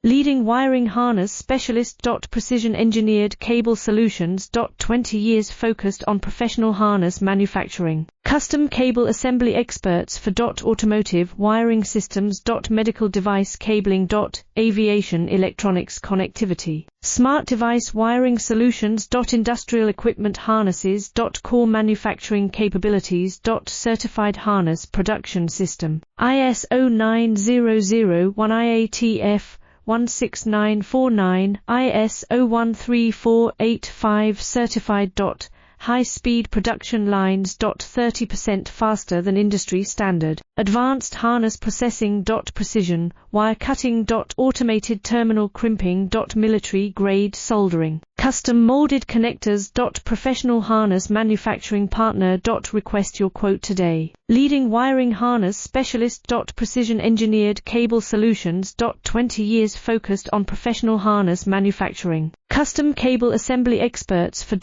Leading wiring harness specialist. Precision engineered cable solutions. 20 years focused on professional harness manufacturing. Custom cable assembly experts for automotive wiring systems. Medical device cabling. Aviation electronics connectivity. Smart device wiring solutions. Industrial equipment harnesses. Core manufacturing capabilities. Certified harness production system. ISO 9001 IATF 16949, ISO 13485 certified. High-speed production lines. 30% faster than industry standard. Advanced harness processing. Precision wire cutting. Automated terminal crimping. Military-grade soldering. Custom molded connectors. Professional harness manufacturing partner. Request your quote today. Leading wiring harness specialist. Precision engineered cable solutions. 20 years focused on professional harness manufacturing. Custom cable assembly experts for